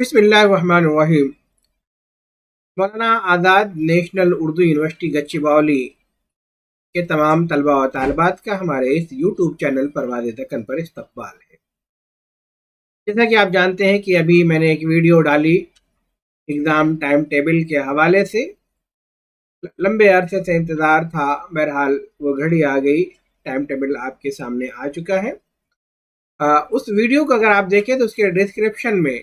बिस्मिल्लाहिर्रहमानिर्रहीम। मौलाना आज़ाद national Urdu university Gachibowli के तमाम तलबा और तालिबात का हमारे इस यूट्यूब चैनल परवाज़ दक्कन पर इस्तकबाल है। जैसा कि आप जानते हैं कि अभी मैंने एक वीडियो डाली एग्ज़ाम टाइम टेबल के हवाले से। लंबे अरसे से इंतज़ार था, बहरहाल वो घड़ी आ गई, टाइम टेबल आपके सामने आ चुका है। उस वीडियो को अगर आप देखें तो उसके डिस्क्रिप्शन में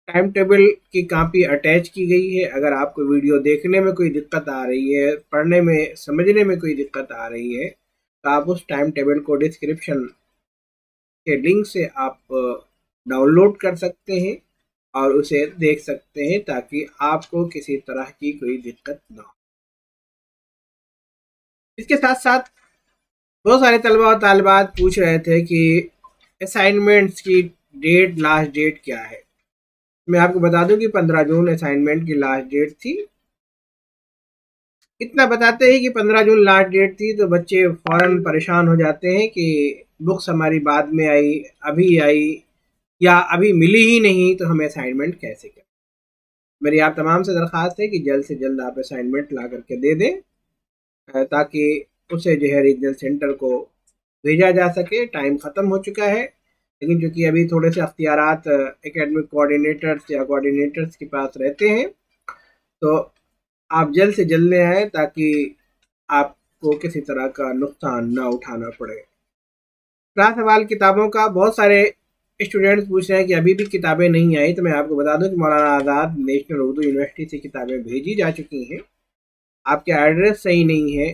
टाइम टेबल की कॉपी अटैच की गई है। अगर आपको वीडियो देखने में कोई दिक्कत आ रही है, पढ़ने में समझने में कोई दिक्कत आ रही है, तो आप उस टाइम टेबल को डिस्क्रिप्शन के लिंक से आप डाउनलोड कर सकते हैं और उसे देख सकते हैं ताकि आपको किसी तरह की कोई दिक्कत ना हो। इसके साथ साथ बहुत सारे तलबा और तालिबात पूछ रहे थे कि असाइनमेंट्स की लास्ट डेट क्या है। मैं आपको बता दूं कि 15 जून असाइनमेंट की लास्ट डेट थी। इतना बताते हैं कि 15 जून लास्ट डेट थी तो बच्चे फौरन परेशान हो जाते हैं कि बुक्स हमारी बाद में आई या अभी मिली ही नहीं, तो हमें असाइनमेंट कैसे करें। मेरी आप तमाम से दरख्वास्त है कि जल्द से जल्द आप असाइनमेंट ला करके दे दें ताकि उसे जो है रीजनल सेंटर को भेजा जा सके। टाइम ख़त्म हो चुका है, लेकिन चूँकि अभी थोड़े से अख्तियारात एकेडमिक कोऑर्डिनेटर्स के पास रहते हैं, तो आप जल्द से जल्द ले आएँ ताकि आपको किसी तरह का नुकसान ना उठाना पड़े। रहा सवाल किताबों का, बहुत सारे स्टूडेंट्स पूछ रहे हैं कि अभी भी किताबें नहीं आई। तो मैं आपको बता दूं कि मौलाना आज़ाद नेशनल उर्दू यूनिवर्सिटी से किताबें भेजी जा चुकी हैं। आपके एड्रेस सही नहीं है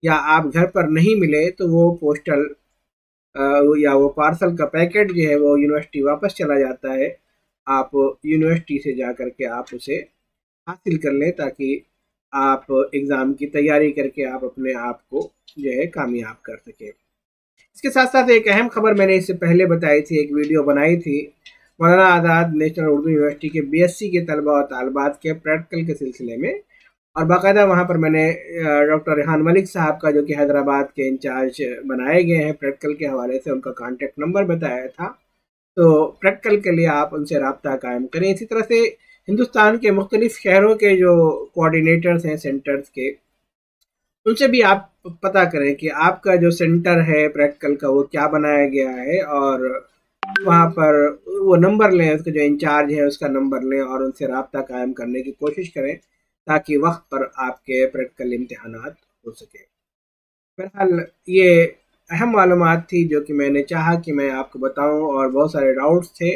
या आप घर पर नहीं मिले तो वो पोस्टल या वो पार्सल का पैकेट जो है वो यूनिवर्सिटी वापस चला जाता है। आप यूनिवर्सिटी से जा कर के आप उसे हासिल कर लें ताकि आप एग्ज़ाम की तैयारी करके आप अपने आप को जो है कामयाब कर सकें। इसके साथ साथ एक अहम खबर मैंने इससे पहले बताई थी, एक वीडियो बनाई थी मौलाना आज़ाद नेशनल उर्दू यूनिवर्सिटी के BSc के तलबा और तालिबात के प्रैक्टिकल के सिलसिले में, और बाकायदा वहाँ पर मैंने डॉक्टर रेहान मलिक साहब का, जो कि हैदराबाद के इंचार्ज बनाए गए हैं प्रैक्टिकल के हवाले से, उनका कॉन्टेक्ट नंबर बताया था। तो प्रैक्टिकल के लिए आप उनसे रब्ता कायम करें। इसी तरह से हिंदुस्तान के मुख्तलिफ शहरों के जो कोऑर्डिनेटर्स हैं सेंटर्स के, उनसे भी आप पता करें कि आपका जो सेंटर है प्रैक्टिकल का वो क्या बनाया गया है, और वहाँ पर वो नंबर लें, उसका जो इंचार्ज है उसका नंबर लें और उनसे रब्ता कायम करने की कोशिश करें ताकि वक्त पर आपके प्रैक्टिकल इम्तिहानात हो सके। बहरहाल ये अहम मालूमात थी जो कि मैंने चाहा कि मैं आपको बताऊं, और बहुत सारे डाउट्स थे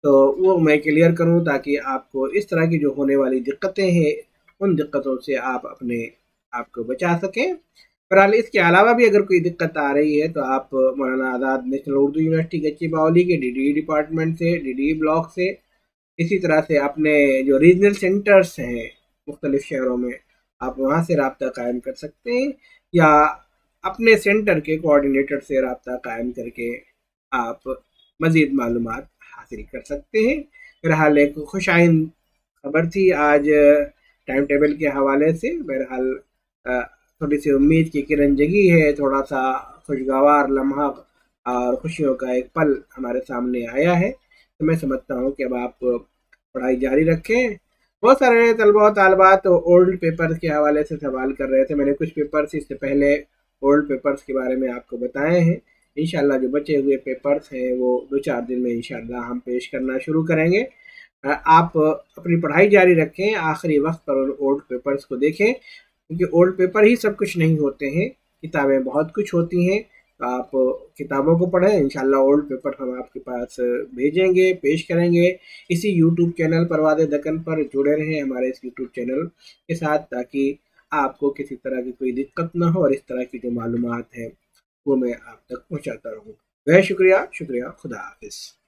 तो वो मैं क्लियर करूं ताकि आपको इस तरह की जो होने वाली दिक्कतें हैं उन दिक्कतों से आप अपने आप को बचा सकें। बहरहाल इसके अलावा भी अगर कोई दिक्कत आ रही है तो आप मौलाना आज़ाद नेशनल उर्दू यूनिवर्सिटी गच्चीबौली के DDE डिपार्टमेंट से, DDE ब्लॉक से, इसी तरह से अपने जो रीजनल सेंटर्स हैं मुख्तलिफ शहरों में, आप वहाँ से रब्ता कायम कर सकते हैं या अपने सेंटर के कोऑर्डिनेटर से रब्ता कायम करके आप मज़ीद मालूमात हासिल कर सकते हैं। बहरहाल एक खुशाइन खबर थी आज टाइम टेबल के हवाले से। बहरहाल थोड़ी सी उम्मीद की किरण जगी है, थोड़ा सा खुशगवार लम्हा और खुशियों का एक पल हमारे सामने आया है। तो मैं समझता हूँ कि अब आप पढ़ाई जारी रखें। बहुत सारे तलबा और तालिबात तो ओल्ड पेपर्स के हवाले से सवाल कर रहे थे। मैंने कुछ पेपर्स इससे पहले ओल्ड पेपर्स के बारे में आपको बताए हैं। इंशाल्लाह जो बचे हुए पेपर्स हैं वो 2-4 दिन में इंशाल्लाह हम पेश करना शुरू करेंगे। आप अपनी पढ़ाई जारी रखें, आखिरी वक्त पर उन ओल्ड पेपर्स को देखें क्योंकि ओल्ड पेपर ही सब कुछ नहीं होते हैं, किताबें बहुत कुछ होती हैं। तो आप किताबों को पढ़ें, इंशाल्लाह ओल्ड पेपर हम आपके पास भेजेंगे, पेश करेंगे। इसी यूट्यूब चैनल परवाज़ दक्कन पर जुड़े रहें हमारे इस यूट्यूब चैनल के साथ ताकि आपको किसी तरह की कोई दिक्कत ना हो और इस तरह की जो मालूमात है वो मैं आप तक पहुँचाता रहूँ। बहुत शुक्रिया, खुदा हाफिज़।